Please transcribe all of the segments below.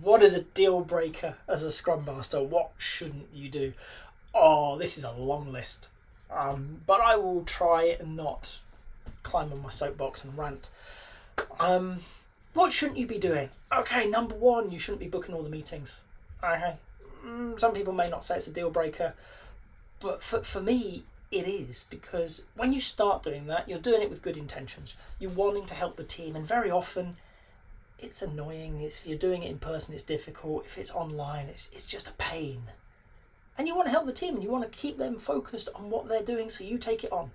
What is a deal breaker as a Scrum Master? What shouldn't you do? Oh, this is a long list. But I will try and not climb on my soapbox and rant. What shouldn't you be doing? Okay, number one, you shouldn't be booking all the meetings. Okay. Some people may not say it's a deal breaker, but for me, it is, because when you start doing that, you're doing it with good intentions. You're wanting to help the team, and very often it's annoying. If you're doing it in person, it's difficult. If it's online, it's just a pain. And you want to help the team, and you want to keep them focused on what they're doing, so you take it on.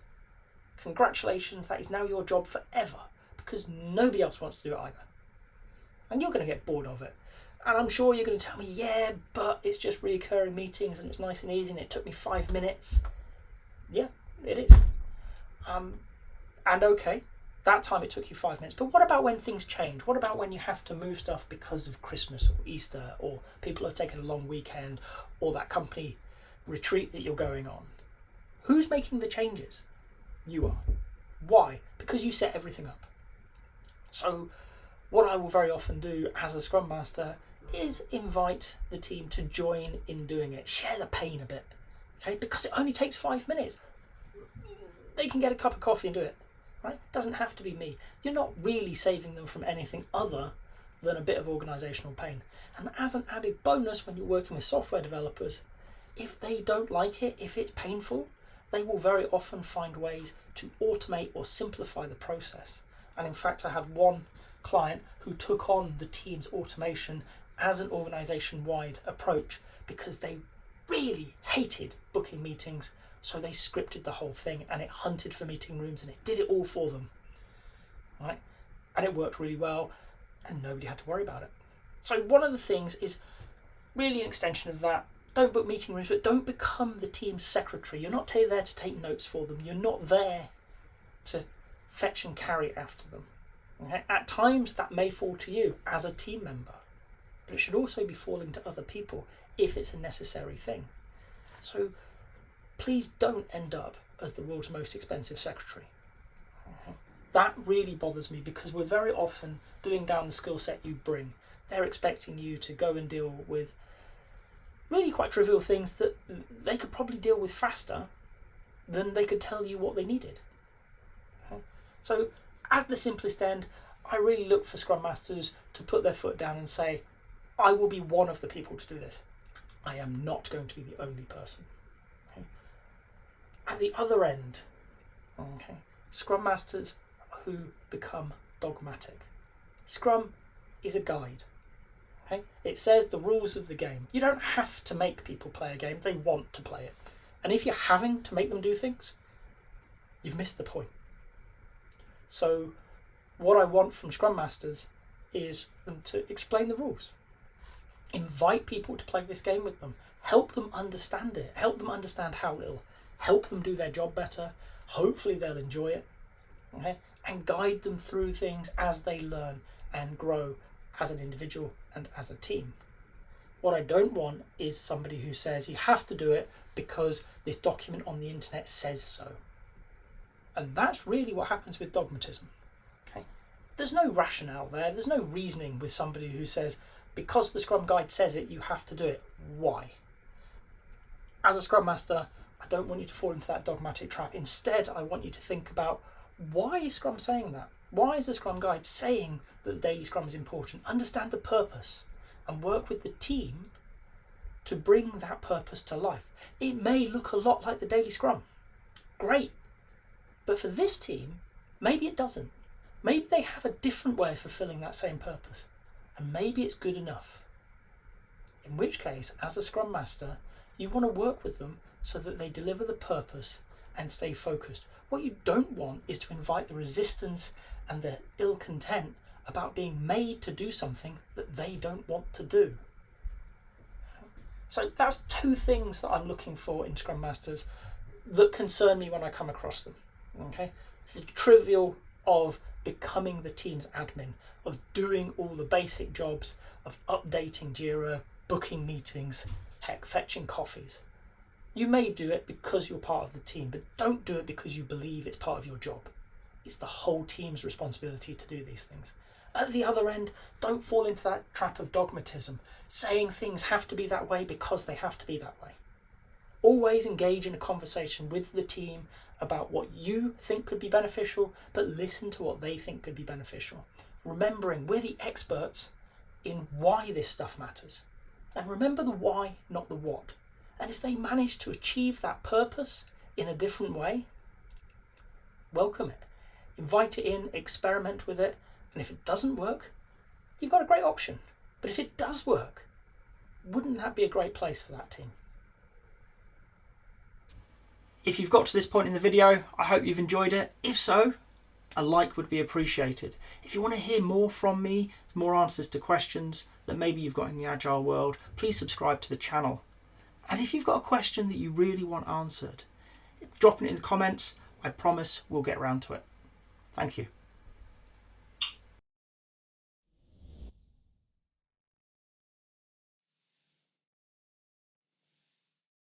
Congratulations, that is now your job forever, because nobody else wants to do it either. And you're going to get bored of it. And I'm sure you're going to tell me, yeah, but it's just recurring meetings and it's nice and easy and it took me 5 minutes. Yeah, it is. And okay, that time it took you 5 minutes. But what about when things change? What about when you have to move stuff because of Christmas or Easter, or people have taken a long weekend, or that company retreat that you're going on? Who's making the changes? You are. Why? Because you set everything up. So what I will very often do as a Scrum Master is invite the team to join in doing it. Share the pain a bit. Okay? Because it only takes 5 minutes. They can get a cup of coffee and do it. Right? It doesn't have to be me. You're not really saving them from anything other than a bit of organisational pain. And as an added bonus, when you're working with software developers, if they don't like it, if it's painful, they will very often find ways to automate or simplify the process. And in fact, I had one client who took on the team's automation as an organisation-wide approach because they really hated booking meetings, so they scripted the whole thing and it hunted for meeting rooms and it did it all for them. Right? And it worked really well and nobody had to worry about it. So one of the things is really an extension of that. Don't book meeting rooms, but don't become the team's secretary. You're not there to take notes for them. You're not there to fetch and carry after them. Okay? At times that may fall to you as a team member, but it should also be falling to other people if it's a necessary thing. So please don't end up as the world's most expensive secretary. That really bothers me, because we're very often doing down the skill set you bring. They're expecting you to go and deal with really quite trivial things that they could probably deal with faster than they could tell you what they needed. Okay? So at the simplest end, I really look for Scrum Masters to put their foot down and say, I will be one of the people to do this. I am not going to be the only person. Okay? At the other end, okay, Scrum Masters who become dogmatic. Scrum is a guide. Okay? It says the rules of the game. You don't have to make people play a game. They want to play it. And if you're having to make them do things, you've missed the point. So what I want from Scrum Masters is them to explain the rules. Invite people to play this game with them. Help them understand it. Help them understand how it'll help them do their job better. Hopefully they'll enjoy it. Okay? And guide them through things as they learn and grow as an individual and as a team. What I don't want is somebody who says you have to do it because this document on the internet says so. And that's really what happens with dogmatism. Okay? There's no rationale there. There's no reasoning with somebody who says, because the Scrum Guide says it, you have to do it. Why? As a Scrum Master, I don't want you to fall into that dogmatic trap. Instead, I want you to think about, why is Scrum saying that? Why is the Scrum Guide saying that the daily Scrum is important? Understand the purpose and work with the team to bring that purpose to life. It may look a lot like the daily Scrum. Great. But for this team, maybe it doesn't. Maybe they have a different way of fulfilling that same purpose. And maybe it's good enough. In which case, as a Scrum Master, you want to work with them so that they deliver the purpose and stay focused. What you don't want is to invite the resistance and the ill content about being made to do something that they don't want to do. So that's two things that I'm looking for in Scrum Masters that concern me when I come across them. Okay, the trivial of becoming the team's admin, of doing all the basic jobs, of updating Jira, booking meetings, heck, fetching coffees. You may do it because you're part of the team, but don't do it because you believe it's part of your job. It's the whole team's responsibility to do these things. At the other end, don't fall into that trap of dogmatism, saying things have to be that way because they have to be that way. Always engage in a conversation with the team about what you think could be beneficial, but listen to what they think could be beneficial. Remembering we're the experts in why this stuff matters. And remember the why, not the what. And if they manage to achieve that purpose in a different way, welcome it. Invite it in, experiment with it, and if it doesn't work, you've got a great option. But if it does work, wouldn't that be a great place for that team? If you've got to this point in the video, I hope you've enjoyed it. If so, a like would be appreciated. If you want to hear more from me, more answers to questions that maybe you've got in the Agile world, please subscribe to the channel. And if you've got a question that you really want answered, drop it in the comments. I promise we'll get around to it. Thank you.